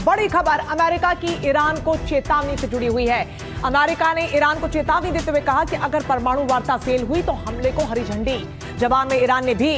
बड़ी खबर अमेरिका की ईरान को चेतावनी से जुड़ी हुई है। अमेरिका ने ईरान को चेतावनी देते हुए कहा कि अगर परमाणु वार्ता फेल हुई तो हमले को हरी झंडी। जवाब में ईरान ने भी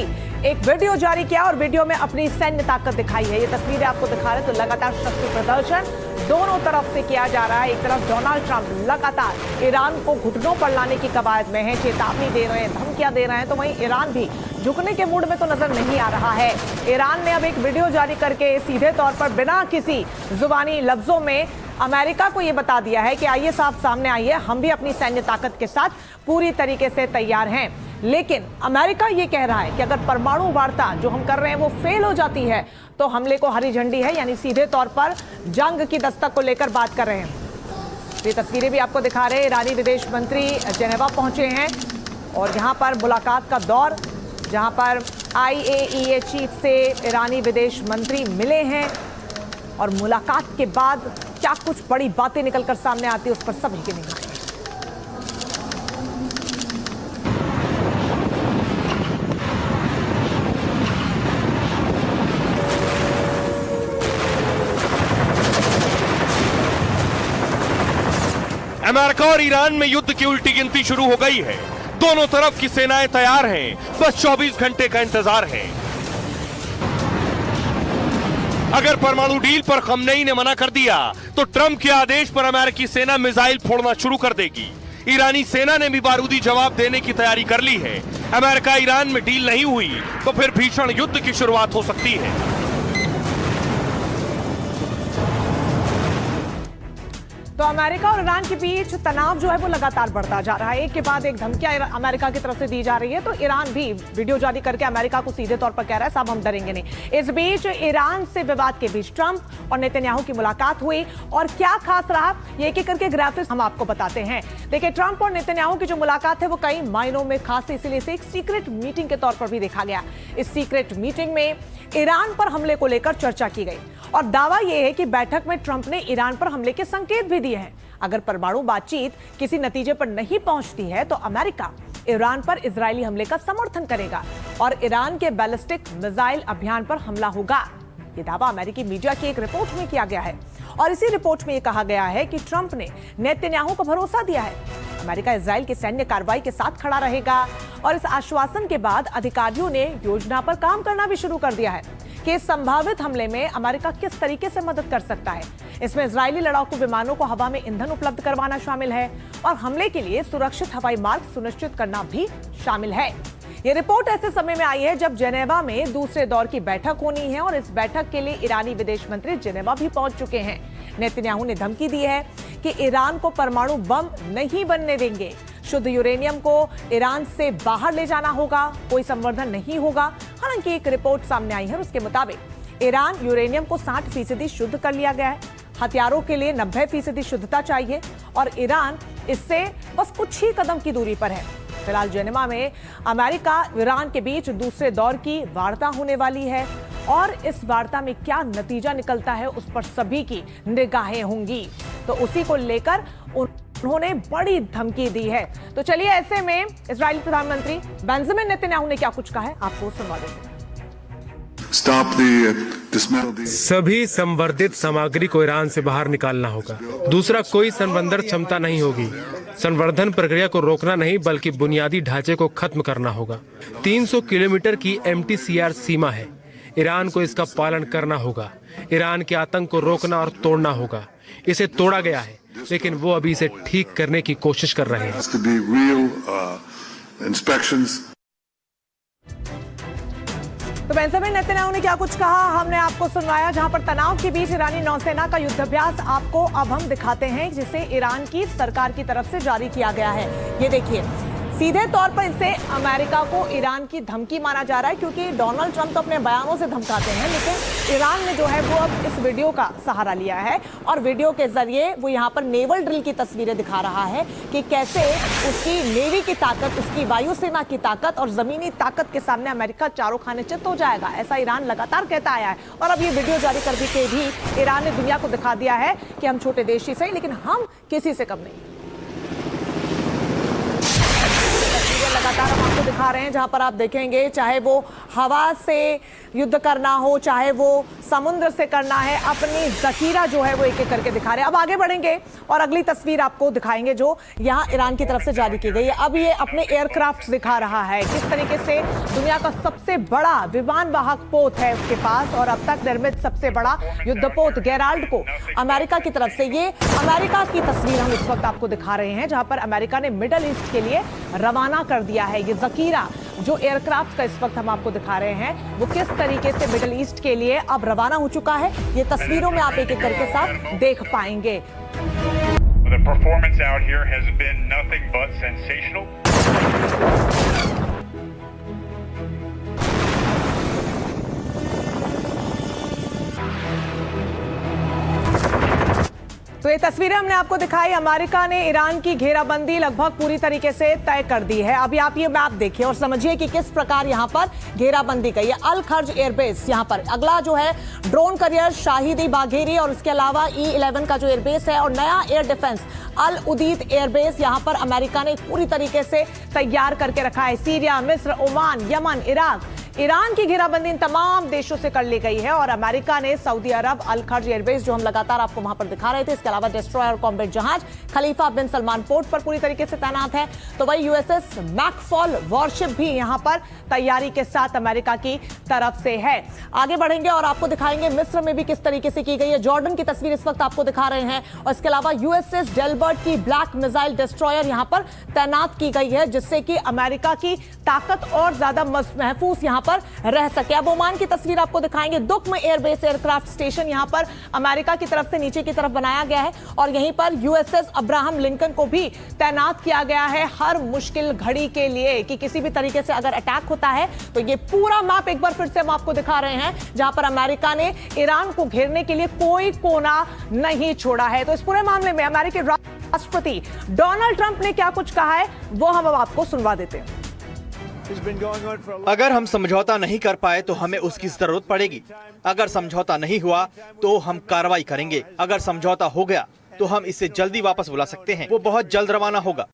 एक वीडियो जारी किया और वीडियो में अपनी सैन्य ताकत दिखाई है। ये तस्वीरें आपको दिखा रहे हैं तो लगातार शक्ति प्रदर्शन दोनों तरफ से किया जा रहा है। एक तरफ डोनाल्ड ट्रंप लगातार ईरान को घुटनों पर लाने की कवायद में है, चेतावनी दे रहे हैं, धमकियां दे रहे हैं, तो वहीं ईरान भी झुकने के मूड में तो नजर नहीं आ रहा है। ईरान ने अब एक वीडियो जारी करके सीधे तौर पर बिना किसी जुबानी लफ्जों में अमेरिका को यह बता दिया है कि आइए साफ सामने आइए, हम भी अपनी सैन्य ताकत के साथ पूरी तरीके से तैयार हैं। लेकिन अमेरिका ये कह रहा है कि अगर परमाणु वार्ता जो हम कर रहे हैं वो फेल हो जाती है तो हमले को हरी झंडी है, यानी सीधे तौर पर जंग की दस्तक को लेकर बात कर रहे हैं। ये तस्वीरें भी आपको दिखा रहे हैं। ईरानी विदेश मंत्री जेनेवा पहुंचे हैं और यहां पर मुलाकात का दौर, जहां पर IAEA चीफ से ईरानी विदेश मंत्री मिले हैं और मुलाकात के बाद क्या कुछ बड़ी बातें निकलकर सामने आती है उस पर सभी की निगाहें। अमेरिका और ईरान में युद्ध की उल्टी गिनती शुरू हो गई है। दोनों तरफ की सेनाएं तैयार हैं, बस 24 घंटे का इंतजार है। अगर परमाणु डील पर खमनेई ने मना कर दिया तो ट्रंप के आदेश पर अमेरिकी सेना मिसाइल फोड़ना शुरू कर देगी। ईरानी सेना ने भी बारूदी जवाब देने की तैयारी कर ली है। अमेरिका ईरान में डील नहीं हुई तो फिर भीषण युद्ध की शुरुआत हो सकती है। तो अमेरिका और ईरान के बीच तनाव जो है वो लगातार बढ़ता जा रहा है। एक के बाद एक धमकियां अमेरिका की तरफ से दी जा रही है, तो ईरान भी वीडियो जारी करके अमेरिका को सीधे तौर पर कह रहा है साहब हम डरेंगे नहीं। इस बीच ईरान से विवाद के बीच ट्रंप और नेतन्याहू की मुलाकात हुई और क्या खास रहा ये एक एक करके ग्राफिक्स हम आपको बताते हैं। देखिए, ट्रंप और नेतन्याहू की जो मुलाकात है वो कई मायनों में खास है, इसलिए इसे एक सीक्रेट मीटिंग के तौर पर भी देखा गया। इस सीक्रेट मीटिंग में ईरान पर हमले को लेकर चर्चा की गई और दावा यह है कि बैठक में ट्रंप ने ईरान पर हमले के संकेत भी दिए हैं। अगर परमाणु बातचीत किसी नतीजे पर नहीं पहुंचती है तो अमेरिका ईरान पर इजरायली हमले का समर्थन करेगा और ईरान के बैलिस्टिक मिसाइल अभियान पर हमला होगा। यह दावा अमेरिकी मीडिया की एक रिपोर्ट में किया गया है और इसी रिपोर्ट में यह कहा गया है कि ट्रंप ने नेतन्याहू को भरोसा दिया है अमेरिका इजराइल की सैन्य कार्रवाई के साथ खड़ा रहेगा और इस आश्वासन के बाद अधिकारियों ने योजना पर काम करना भी शुरू कर दिया है कि संभावित हमले में अमेरिका किस तरीके से मदद कर सकता है। इसमें इजरायली लड़ाकू विमानों को हवा में ईंधन उपलब्ध करवाना शामिल है और हमले के लिए सुरक्षित हवाई मार्ग सुनिश्चित करना भी शामिल है। ये रिपोर्ट ऐसे समय में आई है जब जेनेवा में दूसरे दौर की बैठक होनी है और इस बैठक के लिए ईरानी विदेश मंत्री जेनेवा भी पहुंच चुके हैं। नेतन्याहू ने धमकी दी है कि ईरान को परमाणु बम नहीं बनने देंगे, शुद्ध यूरेनियम को ईरान से बाहर ले जाना होगा, कोई संवर्धन नहीं होगा। हालांकि एक रिपोर्ट सामने आई है, उसके मुताबिक ईरान यूरेनियम को 60% शुद्ध कर लिया गया है, हथियारों के लिए 90% शुद्धता चाहिए और ईरान इससे बस कुछ ही कदम की दूरी पर है। फिलहाल जेनेवा में अमेरिका ईरान के बीच दूसरे दौर की वार्ता होने वाली है और इस वार्ता में क्या नतीजा निकलता है उस पर सभी की निगाहें होंगी, तो उसी को लेकर उन्होंने बड़ी धमकी दी है। तो चलिए, ऐसे में इजरायली प्रधानमंत्री बेंजामिन नेतन्याहू ने क्या कुछ कहा है आपको सुनवा देते हैं। सभी संवर्धित सामग्री को ईरान से बाहर निकालना होगा। दूसरा, कोई संवर्धन क्षमता नहीं होगी। संवर्धन प्रक्रिया को रोकना नहीं बल्कि बुनियादी ढांचे को खत्म करना होगा। 300 किलोमीटर की MTCR सीमा है, ईरान को इसका पालन करना होगा। ईरान के आतंक को रोकना और तोड़ना होगा। इसे तोड़ा गया है लेकिन वो अभी इसे ठीक करने की कोशिश कर रहे हैं। तो बेंजामिन नेतन्याहू ने क्या कुछ कहा हमने आपको सुनवाया। जहां पर तनाव के बीच ईरानी नौसेना का युद्धाभ्यास आपको अब हम दिखाते हैं जिसे ईरान की सरकार की तरफ से जारी किया गया है। ये देखिए, सीधे तौर पर इसे अमेरिका को ईरान की धमकी माना जा रहा है क्योंकि डोनाल्ड ट्रंप तो अपने बयानों से धमकाते हैं, लेकिन ईरान ने जो है वो अब इस वीडियो का सहारा लिया है और वीडियो के जरिए वो यहाँ पर नेवल ड्रिल की तस्वीरें दिखा रहा है कि कैसे उसकी नेवी की ताकत, उसकी वायुसेना की ताकत और जमीनी ताकत के सामने अमेरिका चारों खाने चित हो जाएगा। ऐसा ईरान लगातार कहता आया है और अब ये वीडियो जारी करके भी ईरान ने दुनिया को दिखा दिया है कि हम छोटे देश ही सही लेकिन हम किसी से कम नहीं। लगातार हम आपको दिखा रहे हैं, जहां पर आप देखेंगे चाहे वो हवा से युद्ध करना हो, चाहे वो समुद्र से करना है, अपनी जखीरा जो है वो एक एक करके दिखा रहे हैं। अब आगे बढ़ेंगे और अगली तस्वीर आपको दिखाएंगे जो यहाँ ईरान की तरफ से जारी की गई है। अब ये अपने एयरक्राफ्ट दिखा रहा है, किस तरीके से दुनिया का सबसे बड़ा विमान वाहक पोत है उसके पास, और अब तक निर्मित सबसे बड़ा युद्धपोत गेराल्ड को अमेरिका की तरफ से, ये अमेरिका की तस्वीर हम इस वक्त आपको दिखा रहे हैं, जहां पर अमेरिका ने मिडल ईस्ट के लिए रवाना कर दिया है। ये जखीरा जो एयरक्राफ्ट का इस वक्त हम आपको दिखा रहे हैं वो किस तरीके से मिडल ईस्ट के लिए अब रवाना हो चुका है, ये तस्वीरों में आप एक एक करके साथ देख पाएंगे। The performance out here has been nothing but sensational. तो ये तस्वीरें हमने आपको दिखाई। अमेरिका ने ईरान की घेराबंदी लगभग पूरी तरीके से तय कर दी है। अभी आप ये मैप देखिए और समझिए कि किस प्रकार यहां पर घेराबंदी की है। अल खर्ज एयरबेस यहां पर, अगला जो है ड्रोन करियर शाहिदी बाघेरी, और इसके अलावा E-11 का जो एयरबेस है, और नया एयर डिफेंस अल उदीद एयरबेस यहां पर अमेरिका ने पूरी तरीके से तैयार करके रखा है। सीरिया, मिस्र, ओमान, यमन, इराक, ईरान की घेराबंदी इन तमाम देशों से कर ली गई है, और अमेरिका ने सऊदी अरब अल खर्ज एयरबेस जो हम लगातार आपको वहां पर दिखा रहे थे, इसके अलावा डिस्ट्रॉयर कॉम्बैट जहाज खलीफा बिन सलमान पोर्ट पर पूरी तरीके से तैनात है। तो वही USS मैकफॉल वॉरशिप भी यहां पर तैयारी के साथ अमेरिका की तरफ से है। आगे बढ़ेंगे और आपको दिखाएंगे मिस्र में भी किस तरीके से की गई है। जॉर्डन की तस्वीर इस वक्त आपको दिखा रहे हैं, और इसके अलावा USS डेलबर्ट की ब्लैक मिसाइल डिस्ट्रॉयर यहां पर तैनात की गई है, जिससे कि अमेरिका की ताकत और ज्यादा महफूज यहां पर रह सके। अब ओमान की तस्वीर आपको दिखाएंगे। दुक्म एयरबेस एयरक्राफ्ट स्टेशन यहां पर अमेरिका की तरफ से नीचे की तरफ बनाया गया है, और यहीं पर USS अब्राहम लिंकन को भी तैनात किया गया है हर मुश्किल घड़ी के लिए, कि किसी भी तरीके से अगर अटैक होता है तो ये पूरा मैप एक बार फिर से हम आपको दिखा रहे हैं, जहां पर अमेरिका ने ईरान को घेरने के लिए कोई कोना नहीं छोड़ा है। तो इस पूरे मामले में अमेरिकी राष्ट्रपति डोनाल्ड ट्रंप ने क्या कुछ कहा है वो हम अब आपको सुनवा देते हैं। अगर हम समझौता नहीं कर पाए तो हमें उसकी जरूरत पड़ेगी। अगर समझौता नहीं हुआ तो हम कार्रवाई करेंगे। अगर समझौता हो गया तो हम इसे जल्दी वापस बुला सकते हैं। वो बहुत जल्द रवाना होगा।